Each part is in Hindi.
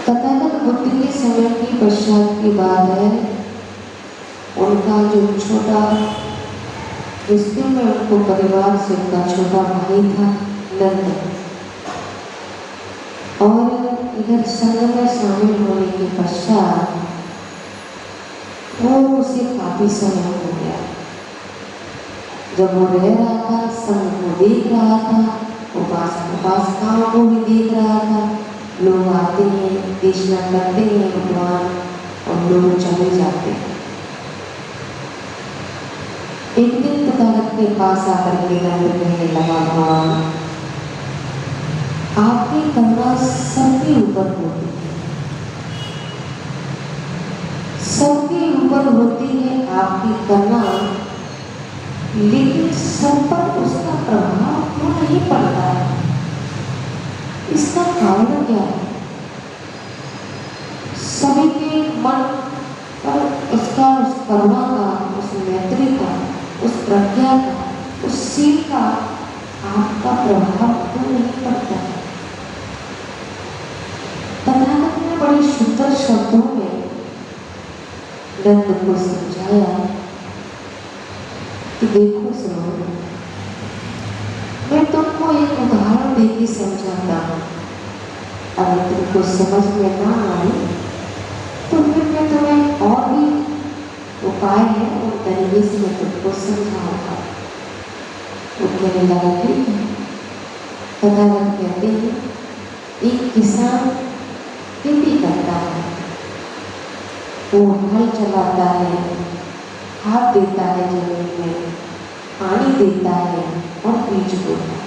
तथागत बुद्ध के समय की पश्चात की बात है। उनका जो छोटा रिश्ते में उनको परिवार से उनका छोटा भाई था नंद, और इधर संघ में शामिल होने के पश्चात वो उसे काफी समय हो गया। जब वो रह रहा था, संघ को देख रहा था, उपासनाओं को भी देख रहा था। लोग आते हैं, देशना करते हैं भगवान, और लोग चले जाते हैं। एक दिन तथागत के पास आकर के नंद कहने लगा, भगवान आपकी करुणा सबके ऊपर होती है, सबके ऊपर होती है आपकी करुणा, लेकिन सब पर उसका प्रभाव क्यों नहीं पड़ता है? इसका कारण क्या है? सभी के मन पर उसका, उस करुणा का, उस मैत्री का, उस प्रज्ञा का, उस सील का आपका प्रभाव क्यों नहीं पड़ता है? तथागत ने बड़े सुंदर शब्दों में नंद को समझाया कि देखो सुनो, मैं तुमको एक उदाहरण देके समझाता हूँ। अगर तुमको समझ में ना आए तो फिर मैं तुम्हें और भी उपाय है उन तरीके से मैं तुमको समझाऊंगा। वो कहने लगा ठीक है। तथागत कहते हैं एक किसान खेती करता है, वो हल चलाता है, खाद देता है जमीन में, पानी देता है और बीज बोता है।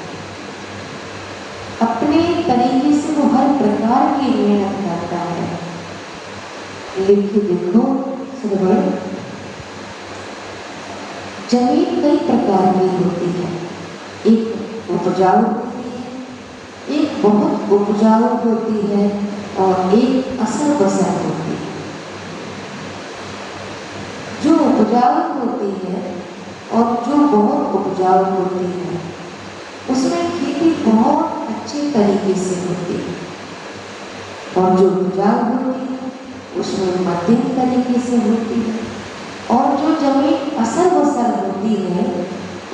अपने तरीके से वो हर प्रकार की मेहनत करता है। लेकिन देखो सुनो, जमीन कई प्रकार की होती है। एक उपजाऊ होती है, एक बहुत उपजाऊ होती है, और एक असर बसर होती है। जो उपजाऊ होती है और जो बहुत उपजाऊ होती है, उसमें खेती बहुत अच्छे तरीके से होती है, और जो उपजाऊ होती है उसमें मध्यम तरीके से होती है, और जो जमीन असर बसर होती है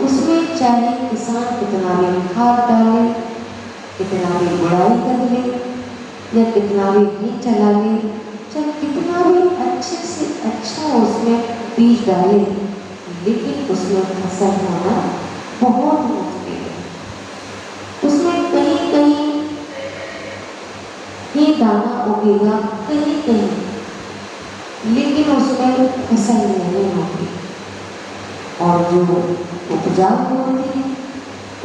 उसमें चाहे किसान कितना भी खाद डाले, कितना भी गुड़ाई कर ले, या कितना भी बीज चला ले, चाहे कितना भी अच्छे से अच्छा उसमें बीज डाले, लेकिन उसमें फसल होना बहुत मुश्किल है। उसमें कहीं कहीं ही दाना उगेगा, कहीं कहीं, लेकिन उसमें फसल नहीं होगी। और जो उपजाऊ होती है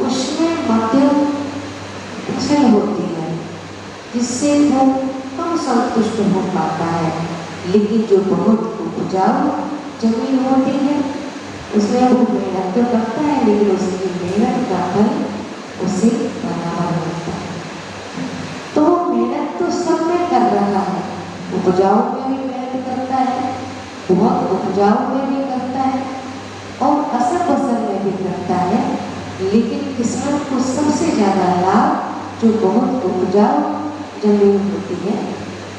उसमें मध्यम फसल होती है, जिससे वो कम संतुष्ट हो पाता है। लेकिन जो बहुत उपजाऊ जमीन होती है उसमें वो मेहनत तो करता है, लेकिन उसकी मेहनत का फल उसे बराबर मिलता है। तो वो मेहनत तो सब में कर रहा है, उपजाऊ में भी मेहनत करता है, बहुत उपजाऊ में भी करता है, और असर बसर में भी करता है। लेकिन किसान को सबसे ज़्यादा लाभ जो बहुत उपजाऊ जमीन होती है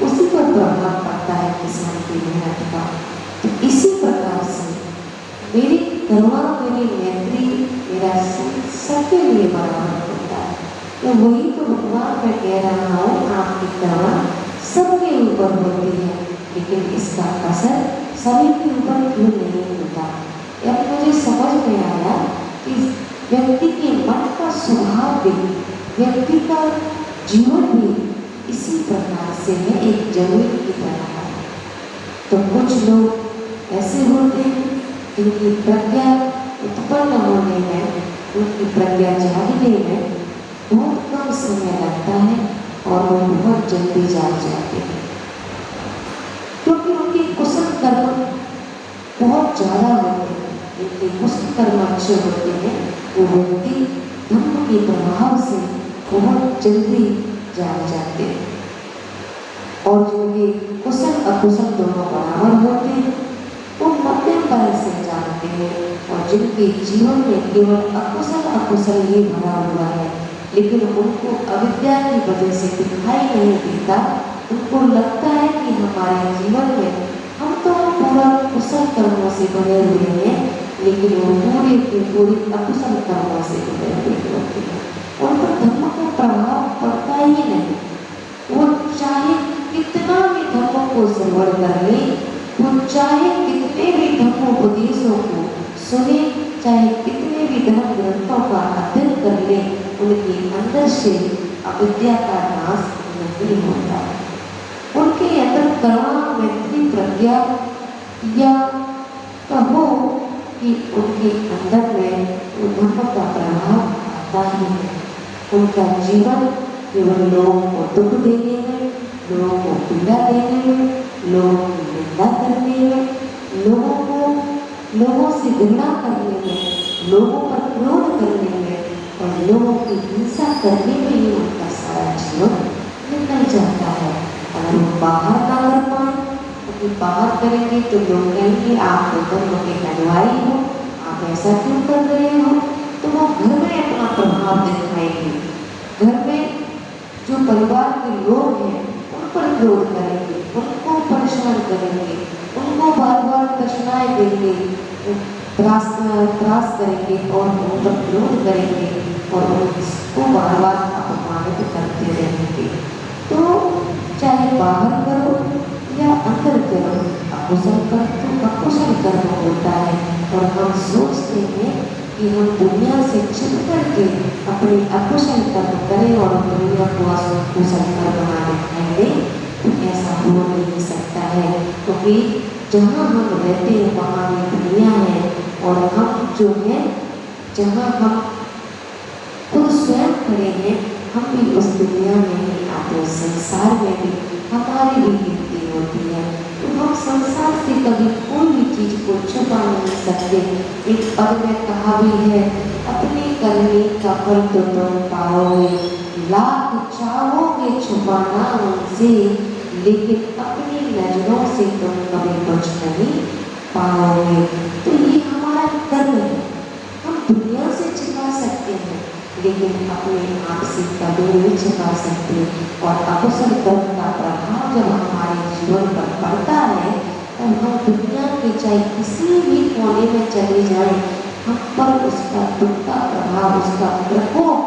उसी पर प्रभाव पड़ता है किसान की मेहनत का। तो इसी प्रकार से मेरी करुणा, मेरी मैत्री, मेरा सबके लिए बराबर होता है। तो वही तो भगवान मैं कह रहा हूँ, आपकी करुणा सबके ऊपर होती है, लेकिन इसका असर सभी के ऊपर क्यों नहीं होता? अब मुझे समझ में आया कि व्यक्ति के मन का स्वभाव भी, व्यक्ति का जीवन भी इसी प्रकार से है, एक जमीन की तरह है। तो कुछ लोग ऐसे होते हैं जिनकी प्रज्ञा उत्पन्न होने में, उनकी प्रज्ञा जागने में बहुत कम समय लगता है, और वो बहुत जल्दी जाग जाते हैं, क्योंकि उनके कुशल कर्म बहुत ज़्यादा होते हैं। उनके कुशल कर्म अच्छे होते हैं, वो व्यक्ति धर्म के प्रभाव से बहुत जल्दी जाग जाते हैं। और जिनके कुशल अकुशल दोनों बराबर होते हैं वो मध्यम तरह से जानते हैं, और जिनके जीवन में केवल अकुशल ही भरा हुआ है, लेकिन उनको अविद्या की वजह से दिखाई नहीं देता, उनको लगता है कि हमारे जीवन में हम तो पूरा कुशल कर्मों से भरे हुए हैं, लेकिन वो पूरे के पूरे अकुशल कर्मों से भरे हुए होते हैं। उन पर धर्म का प्रभाव पड़ता ही नहीं। वो चाहे कितना भी धर्मों को श्रवण कर ले, वो चाहे कितने भी धर्मोपदेशों को सुने, चाहे कितने भी धर्म ग्रंथों का अध्ययन कर ले, उनके अंदर से अविद्या का नाश नहीं होता। उनके अंदर करुणा, मैत्री, प्रज्ञा या कहो कि उनके अंदर में धर्म का प्रभाव आता ही है। उनका जीवन केवल लोगों को दुख देने में, लोगों को पीड़ा देने में, लोगों की निंदा करने में, लोगों से घृणा करने में, लोगों पर क्रोध करने में और लोगों की हिंसा करने में ही उनका सारा जीवन निकल जाता है। अगर वो बाहर ना कर पाए, क्योंकि बाहर करेंगे तो लोग कहेंगे आप तो धर्म के अनुयायी हो, आप ऐसा क्यों कर रहे हो, तो वो घर में अपना प्रभाव दिखाएंगे। घर में जो परिवार के लोग हैं उन पर क्रोध करेंगे, उनको परेशान करेंगे, उनको बार बार कष्टाएं देंगे, त्रास करेंगे और उन पर क्रोध करेंगे और उसको बार बार अपमानित करते रहेंगे। तो चाहे बाहर करो या अंदर करो, अकुशल कर्म होता है। और हम सोचते हैं कि हम दुनिया से छिप करके अपने अकुशल कर्म करें और दुनिया को कुशल कर्म बनाने दें, तो ऐसा हो नहीं सकता है। क्योंकि जहाँ हम रहते हैं वहाँ भी दुनिया है और हम जो है, जहाँ हम खुद स्वयं खड़े हैं, हम भी उस दुनिया में ही आते, संसार में भी हमारी भी गिनती होती है। तो हम संसार से कभी कोई भी चीज को छुपा नहीं सकते। एक पद में कहा भी है, अपनी करनी का फल तो तुम पाओगे, लाख चाहोगे छुपाना उनसे, लेकिन अपनी नजरों से तुम कभी कुछ नहीं पाओगे। तो ये हमारा कर्म है। हम दुनिया से छिपा सकते हैं, लेकिन अपने आप से कभी नहीं छिपा सकते। और अकुशल कर्म का प्रभाव जब हमारे जीवन पर पड़ता है, तब हम दुनिया के चाहे किसी भी कोने में चले जाएं, हम पर उसका दुख का प्रभाव, उसका प्रकोप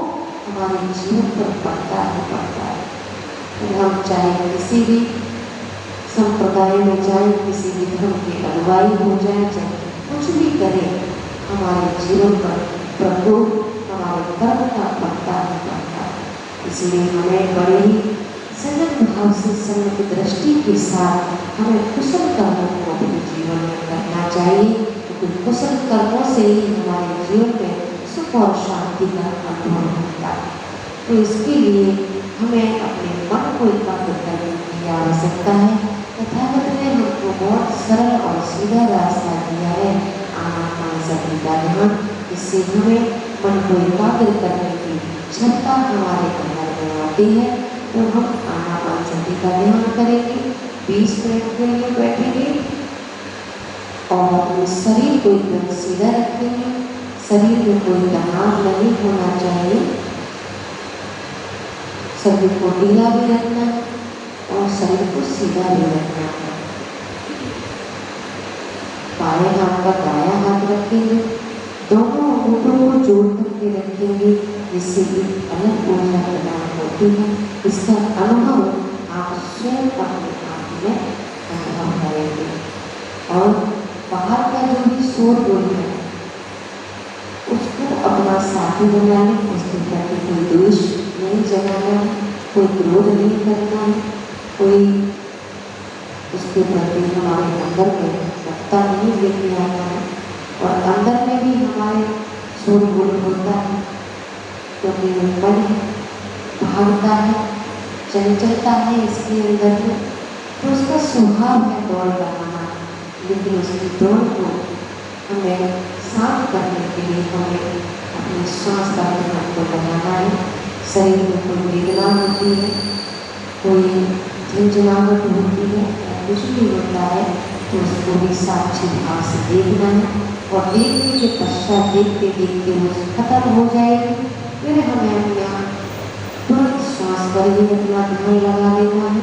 हमारे जीवन पर पड़ता ही पड़ता है। तो हम चाहे किसी भी संप्रदाय में जाएं, किसी भी धर्म के अनुयायी हो जाए, चाहे कुछ भी करें, हमारे जीवन पर प्रकोप हमारे कर्म का पड़ता ही पड़ता है। इसलिए हमें बड़े ही सजग भाव से, सम्यक दृष्टि के साथ हमें कुशल कर्मों को अपने जीवन में करना चाहिए, क्योंकि कुशल कर्मों से ही हमारे जीवन में सुख और शांति का अनुभव होता है। तो इसके लिए हमें अपने मन को एकाग्र करने की आवश्यकता है। तथागत ने हमको बहुत सरल और सीधा रास्ता दिया है, आनापानसति का ध्यान। इससे हमें मन को एकाग्र करने की क्षमता हमारे अंदर में आती है। तो हम आनापानसति का ध्यान करेंगे, 20 मिनट के लिए बैठेंगे और अपने शरीर को एकदम सीधा रखेंगे। शरीर में कोई तनाव नहीं होना चाहिए, शरीर को ढीला भी रखना है और शरीर को सीधा भी रखना है। बाएं हाथ का दायां हाथ रखेंगे, दोनों अंगूठों को जोड़ करके रखेंगे, जिससे एक अलग ऊर्जा प्रदान होती है। इसका अनुभव आप स्वयं अपने आप में अनुभव करेंगे। और बाहर का जो भी शोर गुल है, उसको अपना साथी बनाने, उसके प्रति कोई द्वेष नहीं जगाना, कोई क्रोध नहीं करना है, कोई उसके प्रति हमारे अंदर में सत्ता नहीं लेके आना है। और अंदर में भी हमारे शोरगुल होता है, क्योंकि मन भागता है, चंचलता है इसके अंदर में, तो उसका स्वभाव है दौड़ लगाना। लेकिन उसकी दौड़ को हमें शांत करने के लिए हमें अपनी श्वास का ध्यान को लगाना है। शरीर में कोई वेदना होती है, कोई झंझनाहट होती है, कुछ भी होता है, तो उसको भी साक्षी भाव से देखना है। और देखने के पश्चात देखते देखते वो खत्म हो जाएगी। फिर हमें अपना तुरंत श्वास पर ही अपना ध्यान लगा देना है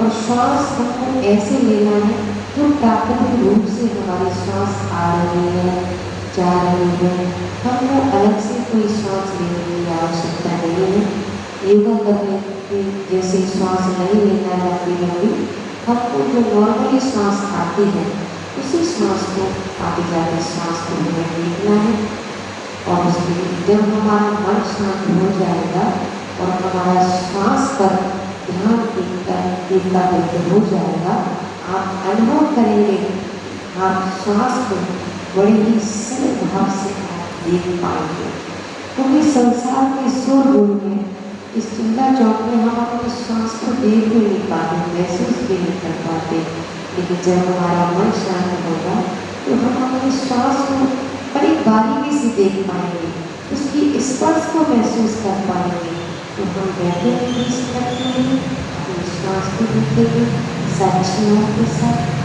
और श्वास हमको ऐसे लेना है जो प्राकृतिक रूप से हमारी श्वास आ रही है, जा रही है। हमको अलग से कोई श्वास लेने की आवश्यकता नहीं है। योगा करने की जैसे श्वास नहीं लेना है लंबी, हमको जो नॉर्मली श्वास आती है उसी श्वास को आगे जाके श्वास को लेना है। और उसके जब हमारा मन शांत हो जाएगा और हमारा श्वास पर ध्यान केंद्रित हो जाएगा, आप अनुभव करेंगे, आप श्वास को बड़े ही सरल भाव से देख पाएंगे। क्योंकि संसार के शोरगुल में, इस चिंता चौक में हम अपने श्वास को देख भी नहीं पाते, महसूस भी नहीं कर पाते। लेकिन जब हमारा मन शांत होगा तो हम अपने श्वास को बड़ी बारीकी से देख पाएंगे, उसकी स्पर्श को महसूस कर पाएंगे। तो हम बैठे भी सकते हैं, अपने श्वास को देखेंगे साक्षियों के साथ।